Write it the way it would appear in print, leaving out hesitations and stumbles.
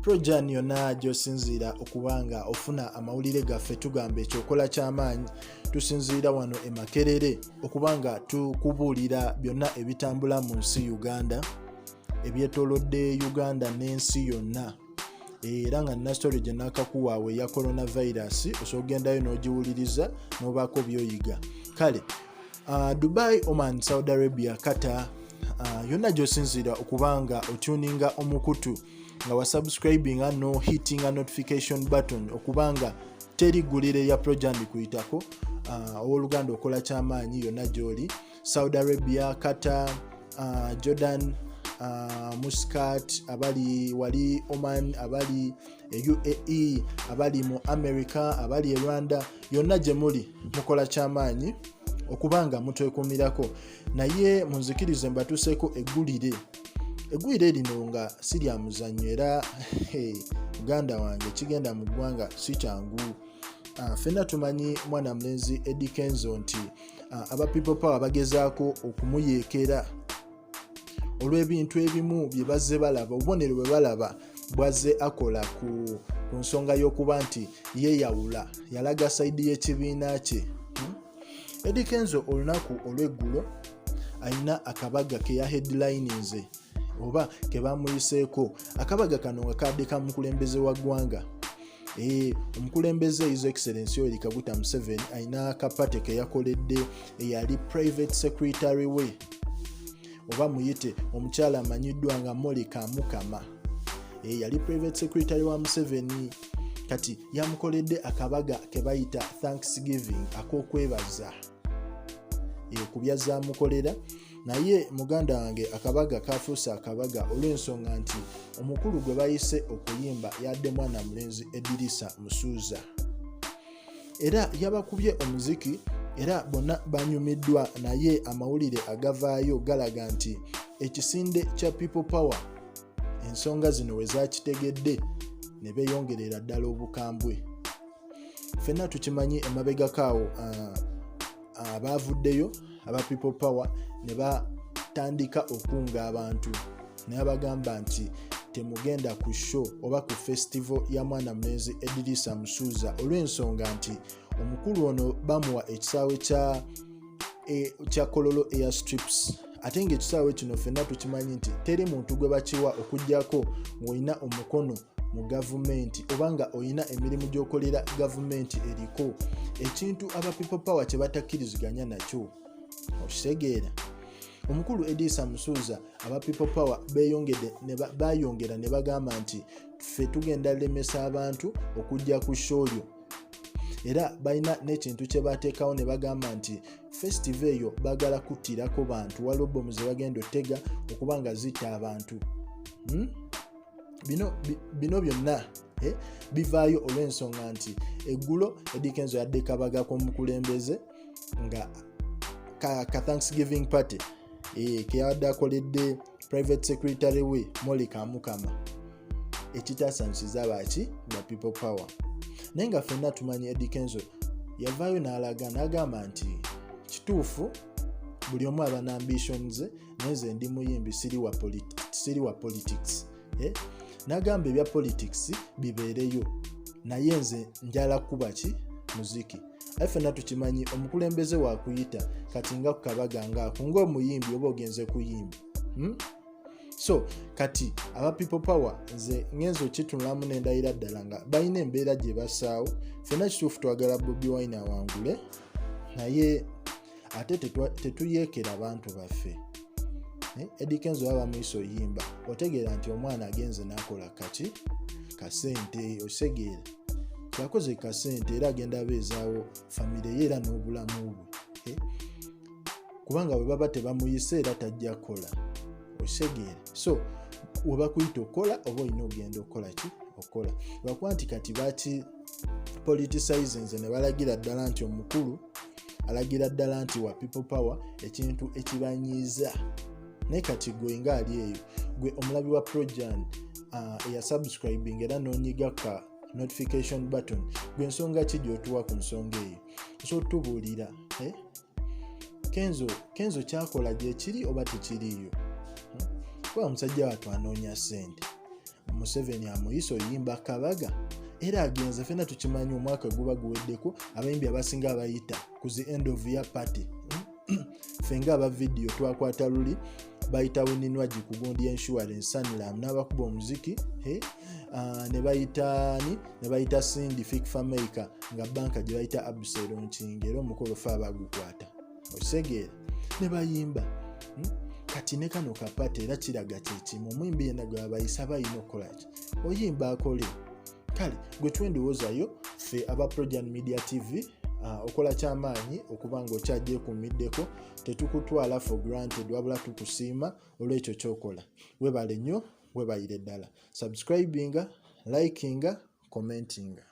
Projan yonna gy'osinziira okubanga ofuna amawulire gaffe tugamba ekyokola ky'amaanyi tusinziira wano e Makerere okubanga tukubuulira byonna ebitambula mu nsi Uganda ebyetoolodde Uganda n'ensi yonna era nga nina story gye naakakuwaawe eya coronavirus osobola ogendayo n'ogiwuliriza n'obaako by'oyiga. Kale Dubai, Oman, Saudi Arabia, Qatar yonna gy'osinziira okubanga otuninga omukutu nga wasubscribinga no hitting a notification button okubanga teri gulire ya Projan kuyitako owooluganda okola ky'amaanyi yonna gy'oli. Saudi Arabia, Qatar, Jordan, Muscat, abali wali Oman, abali UAE, abali mu America, abali Rwanda, yonna gye muli mukola ky'amaanyi okubanga mutwekumirako. Naye munzikirize mbatuseeko eggulire lino nga si lya muzannyo era muganda wange kigenda mu ggwanga si kyangu. Ffenna tumanyi mwana mulenzi Eddie Kenzo nti aba People Power bagezaako okumuyeekera olw'ebintu ebimu bye bazze balaba, obubonero bwe balaba bwazze akola ku nsonga y'okuba nti yeeyawula, yalaga sayidi y'ekibiina kye. Eddie Kenzo olunaku olw'eggulo alina akabaga ke ya headlines oba ke bamuyiseeko. Akabaga kano nga kadde ka mukulembeze wa ggwanga. Omukulembeze His Excellency Yoweri Kaguta Museveni alina akapate ke yakoledde eyali private secretary we oba muyite omukyala amanyiddwa nga Monica Mukama. Yali private secretary wa Museveni kati yamukoledde akabaga ke bayita Thanksgiving ak'okwebaza ku byazaamukolera. Naye muganda wange akabaga kafuuse akabaga olw'ensonga nti omukulu gwe bayise okuyimba yadde mwana mulenzi Edirisa Musuuza era yabakubye omuziki era bonna banyumiddwa. Naye amawulire agavaayo galaga nti ekisinde kya People Power ensonga zino we zaakitegedde ne beeyongerera ddala obukambwe. Ffenna tukimanyi emabegakaawo abaavuddeyo aba People Power ne batandika okunga abantu naye bagamba nti temugenda ku show oba ku festival ya mwana mulenzi Edirisa Musuuza olw'ensonga nti omukulu ono bamuwa ekisaawe kya Kololo Airstrips ate ng'ekisaawe kino ffenna tukimanyi nti teri muntu gwe bakiwa okuggyako ng'olina omukono mu gavumenti oba nga olina emirimu gy'okolera gavumenti eriko ekintu aba People Power kye batakkiriziganya nakyo. Okitegeera omukulu Edirisa Musuuza aba People Power bayongera ne bagamba nti ffe tugenda lemesa abantu okujja ku shoyo era balina n'ekintu kye bateekawo ne bagamba nti festival eyo bagala kuttirako bantu waliwo bomu ze bagenda ottega okuba nga zitta abantu. Bino byonna bivaayo olw'ensonga nti eggulo Eddie Kenzo yadde kabaga k'omukulembeze nga ka Thanksgiving party ke yadde akoledde private secretary we Monica Mukama ekitaasanyusiza baaki ba People Power. Naye nga ffenna tumanyi Eddie Kenzo yavaayo n'alaga n'agamba nti kituufu buli omu aba n'ambitions naye nze ndi muyimbi siri wa politics. N'agamba ebya politics bibeereyo naye nze njala kuba ki muziki. Aye ffenna tukimanyi omukulembeze wa kuyita kati nga ku kabaga ngaako ng'omuyimbi oba ogenze kuyimba. So kati aba People Power nze ngenzo kitunulamu n'endayira ddala nga balina embeera gye basaawo. Ffenna kituufu twagala Bobi Wine awangule naye ate tetuyeekera abantu baffe. Eddie Kenzo baba muyise oyimba otegeera nti omwana agenze n'akola kati kasente osegeera yakoze kasente era agenda abeezaawo famire ye era n'obulamu bwe kubanga bwe baba tebamuyise era tajja kola osegeera. So weba kuyita okola oba olina ogenda okola ki okola lwakuba nti kati baki politicizing ne balagira ddala nti omukulu alagira ddala nti wa People Power ekintu ekibanyiiza. Naye kati gwe nga ali eyo gwe omulabi wa Projan eyasubscribing era n'onyiga ka notification button gwe ensonga ki gy'otuwa ku nsonga eyo so tubuulira Kenzo kyakola gye kiri oba tekiriyo kuba omusajja watu anoonya ssente Museveni amuyisa oyimba kabaga era agenze fena tukimanyi omwaka guba guweddeko abayimbi abasinga abayita ku the end of year party fenga aba video twakwata luli bayita Wininwa Gikugundi Insurance Sanlam n'abakuba omuziki ne bayita Cindy Fik Fameka nga banka gye bayita Abusero Nkinge era omukolo fa abagukwata osegeera ne bayimba kati ne kano kapate era kiraga kyekimu omwimbi yenna gwe abayisa bayina okukolaki oyimba akole kale gwe twendowoozayo ffe aba Projan Media TV okola kyamaanyi okuba nga okyagyekuumiddeko tetukutwala for granted wabula tukusiima olw'ekyo kyokola webale nnyo webayire ddala subscribinga likinga commentinga